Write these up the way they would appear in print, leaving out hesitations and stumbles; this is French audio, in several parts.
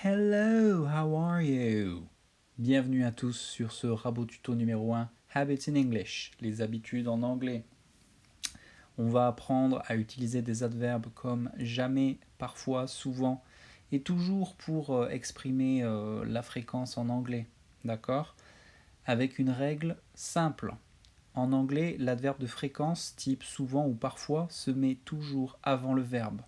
Hello, how are you? Bienvenue à tous sur ce rabot tuto numéro 1, Habits in English, les habitudes en anglais. On va apprendre à utiliser des adverbes comme jamais, parfois, souvent et toujours pour exprimer la fréquence en anglais. D'accord? Avec une règle simple. En anglais, l'adverbe de fréquence type souvent ou parfois se met toujours avant le verbe.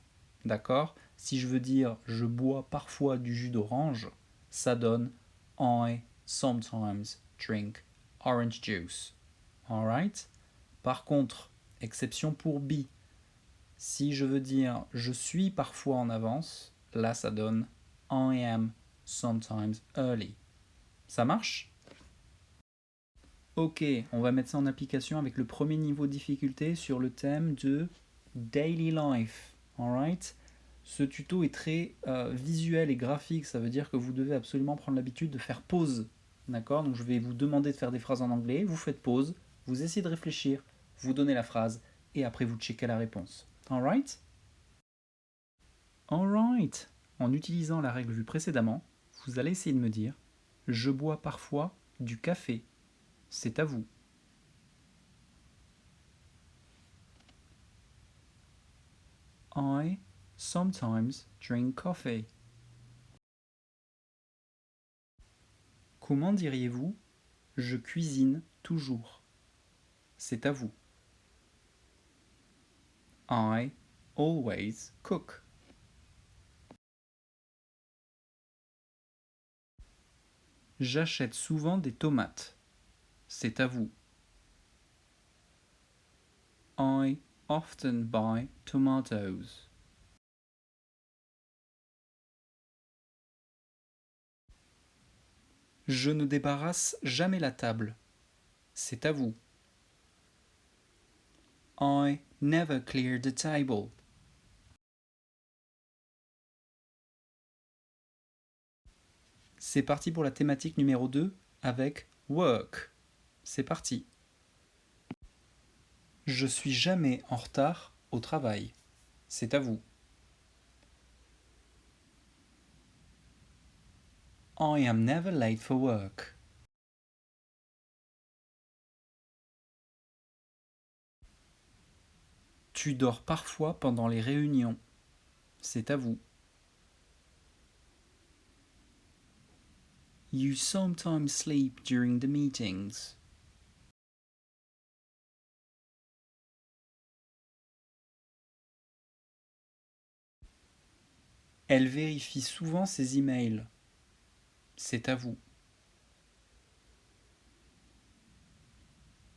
D'accord? Si je veux dire je bois parfois du jus d'orange, ça donne I sometimes drink orange juice. Alright? Par contre, exception pour be. Si je veux dire je suis parfois en avance, là ça donne I am sometimes early. Ça marche? Ok, on va mettre ça en application avec le premier niveau de difficulté sur le thème de Daily Life. Alright? Ce tuto est très visuel et graphique, ça veut dire que vous devez absolument prendre l'habitude de faire pause. D'accord? Donc je vais vous demander de faire des phrases en anglais, vous faites pause, vous essayez de réfléchir, vous donnez la phrase et après vous checkez la réponse. Alright? Alright! En utilisant la règle vue précédemment, vous allez essayer de me dire je bois parfois du café. C'est à vous. I sometimes drink coffee. Comment diriez-vous je cuisine toujours? C'est à vous. I always cook. J'achète souvent des tomates. C'est à vous. I often buy tomatoes. Je ne débarrasse jamais la table. C'est à vous. I never clear the table. C'est parti pour la thématique numéro 2 avec work. C'est parti. Je suis jamais en retard au travail. C'est à vous. I am never late for work. Tu dors parfois pendant les réunions. C'est à vous. You sometimes sleep during the meetings. Elle vérifie souvent ses emails. C'est à vous.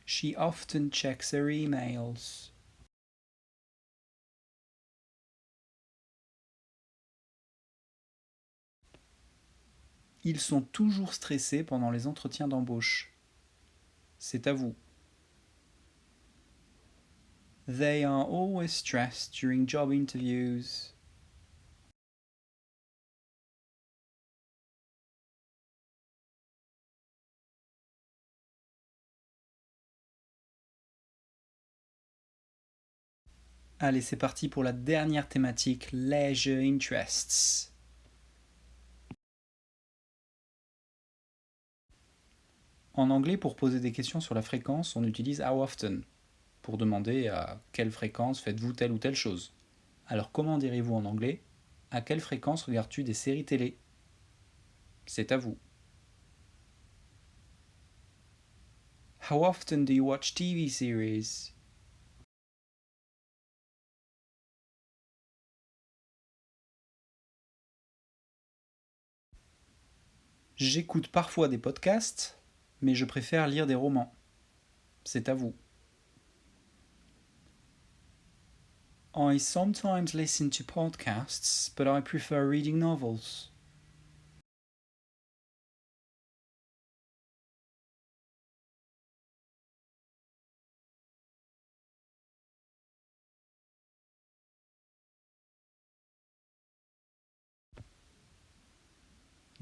She often checks her emails. Ils sont toujours stressés pendant les entretiens d'embauche. C'est à vous. They are always stressed during job interviews. Allez, c'est parti pour la dernière thématique, leisure interests. En anglais, pour poser des questions sur la fréquence, on utilise how often, pour demander à quelle fréquence faites-vous telle ou telle chose. Alors comment direz-vous en anglais à quelle fréquence regardes-tu des séries télé? C'est à vous. How often do you watch TV series? J'écoute parfois des podcasts, mais je préfère lire des romans. C'est à vous. I sometimes listen to podcasts, but I prefer reading novels.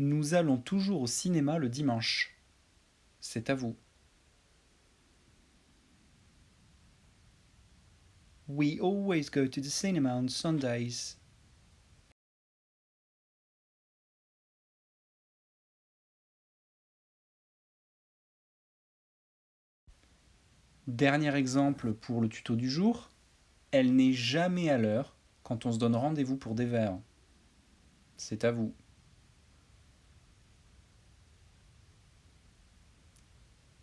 Nous allons toujours au cinéma le dimanche. C'est à vous. We always go to the cinema on Sundays. Dernier exemple pour le tuto du jour. Elle n'est jamais à l'heure quand on se donne rendez-vous pour des verres. C'est à vous.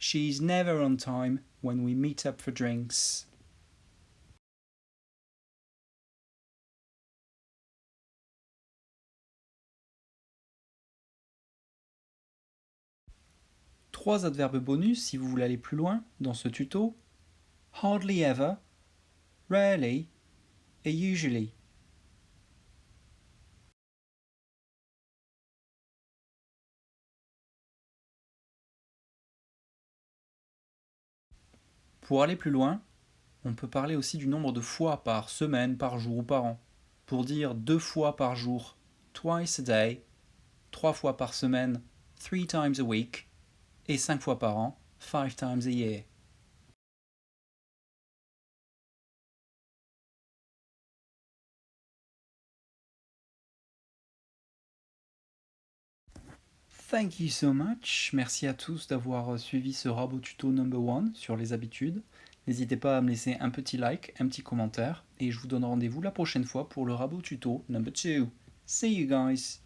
She's never on time when we meet up for drinks. Trois adverbes bonus si vous voulez aller plus loin dans ce tuto. Hardly ever, rarely et usually. Pour aller plus loin, on peut parler aussi du nombre de fois par semaine, par jour ou par an. Pour dire 2 fois par jour, twice a day, 3 fois par semaine, 3 times a week, et 5 fois par an, 5 times a year. Thank you so much. Merci à tous d'avoir suivi ce rabot tuto number 1 sur les habitudes. N'hésitez pas à me laisser un petit like, un petit commentaire, et je vous donne rendez-vous la prochaine fois pour le rabot tuto number 2. See you guys!